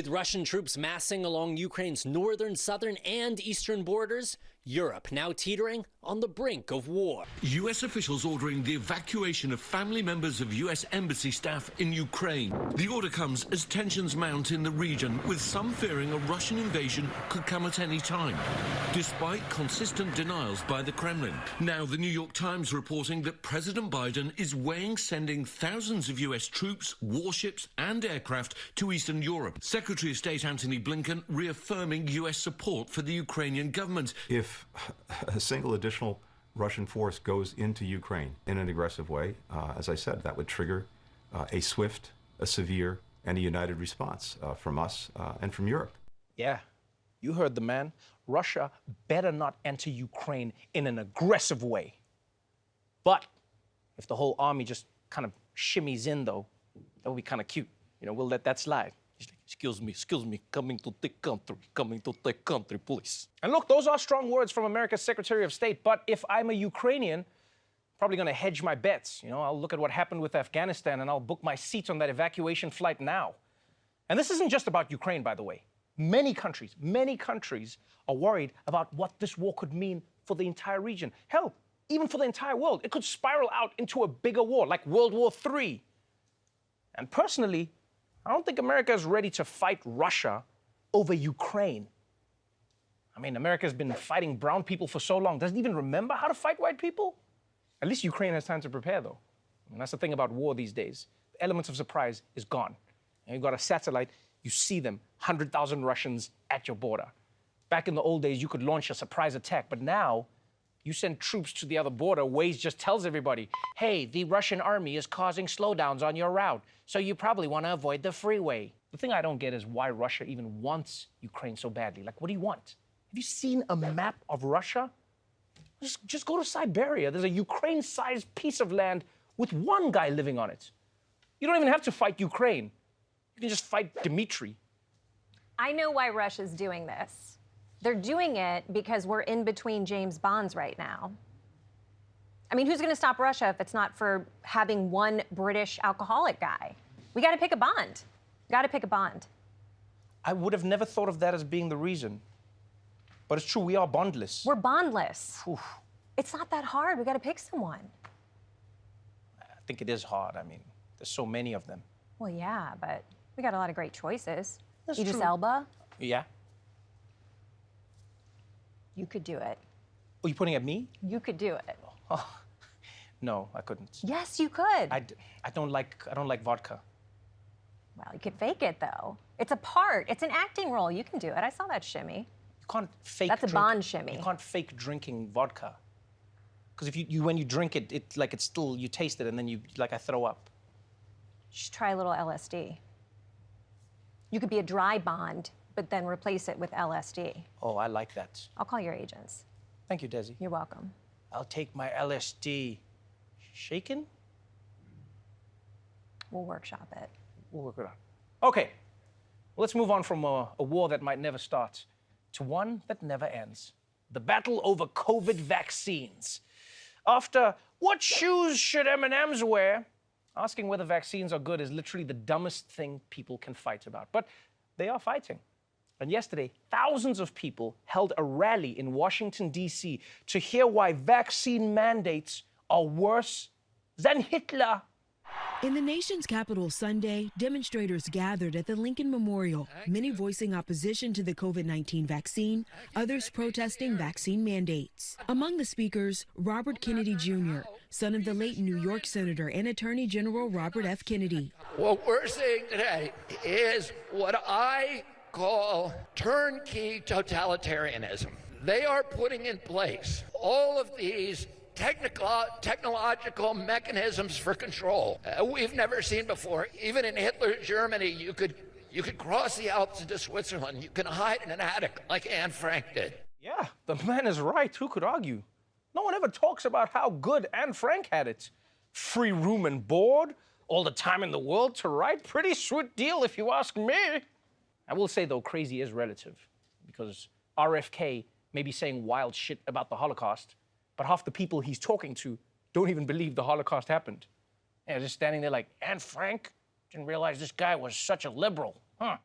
With Russian troops massing along Ukraine's northern, southern, and eastern borders, Europe now teetering on the brink of war. U.S. officials ordering the evacuation of family members of U.S. embassy staff in Ukraine. The order comes as tensions mount in the region, with some fearing a Russian invasion could come at any time, despite consistent denials by the Kremlin. Now, the New York Times reporting that President Biden is weighing sending thousands of U.S. troops, warships, and aircraft to Eastern Europe. Secretary of State Antony Blinken reaffirming U.S. support for the Ukrainian government. If a single additional Russian force goes into Ukraine in an aggressive way, as I said, that would trigger a swift, a severe, and a united response from us and from Europe. Yeah, you heard the man. Russia better not enter Ukraine in an aggressive way. But if the whole army just kind of shimmies in, though, that would be kind of cute. You know, we'll let that slide. He's like, excuse me, coming to take country, please. And look, those are strong words from America's Secretary of State, but if I'm a Ukrainian, probably gonna hedge my bets. You know, I'll look at what happened with Afghanistan and I'll book my seats on that evacuation flight now. And this isn't just about Ukraine, by the way. Many countries are worried about what this war could mean for the entire region. Hell, even for the entire world. It could spiral out into a bigger war, like World War III. And personally, I don't think America is ready to fight Russia over Ukraine. I mean, America's been fighting brown people for so long, doesn't even remember how to fight white people? At least Ukraine has time to prepare, though. And that's the thing about war these days. The elements of surprise is gone. And you've got a satellite, you see them, 100,000 Russians at your border. Back in the old days, you could launch a surprise attack, but now, you send troops to the other border, Waze just tells everybody, hey, the Russian army is causing slowdowns on your route, so you probably want to avoid the freeway. The thing I don't get is why Russia even wants Ukraine so badly. Like, what do you want? Have you seen a map of Russia? Just go to Siberia. There's a Ukraine-sized piece of land with one guy living on it. You don't even have to fight Ukraine. You can just fight Dmitry. I know why Russia's doing this. They're doing it because we're in between James Bonds right now. I mean, who's going to stop Russia if it's not for having one British alcoholic guy? We got to pick a bond. Got to pick a bond. I would have never thought of that as being the reason. But it's true, we are bondless. We're bondless. Oof. It's not that hard. We got to pick someone. I think it is hard. I mean, there's so many of them. Well, yeah, but we got a lot of great choices. That's Idris true. Elba. Yeah? You could do it. Oh, you pointing at me? You could do it. Oh, no, I couldn't. Yes, you could. I don't like vodka. Well, you could fake it, though. It's a part. It's an acting role. You can do it. I saw that shimmy. You can't fake. That's a Bond shimmy. You can't fake drinking vodka. Because if you when you drink it, it's still, you taste it and then I throw up. Just try a little LSD. You could be a dry Bond, but then replace it with LSD. Oh, I like that. I'll call your agents. Thank you, Desi. You're welcome. I'll take my LSD. Shaken? We'll workshop it. We'll work it out. Okay, well, let's move on from a war that might never start to one that never ends. The battle over COVID vaccines. After what shoes should M&Ms wear, asking whether vaccines are good is literally the dumbest thing people can fight about. But they are fighting. And yesterday, thousands of people held a rally in Washington, D.C. to hear why vaccine mandates are worse than Hitler. In the nation's capital Sunday, demonstrators gathered at the Lincoln Memorial, many voicing opposition to the COVID-19 vaccine, others protesting vaccine mandates. Among the speakers, Robert Kennedy Jr., son of the late New York Senator and Attorney General Robert F. Kennedy. What we're seeing today is what I call turnkey totalitarianism. They are putting in place all of these technological mechanisms for control we've never seen before. Even in Hitler's Germany, you could cross the Alps into Switzerland. You can hide in an attic like Anne Frank did. Yeah, the man is right. Who could argue? No one ever talks about how good Anne Frank had it. Free room and board, all the time in the world to write. Pretty sweet deal if you ask me. I will say, though, crazy is relative, because RFK may be saying wild shit about the Holocaust, but half the people he's talking to don't even believe the Holocaust happened. And just standing there like, Anne Frank? Didn't realize this guy was such a liberal, huh?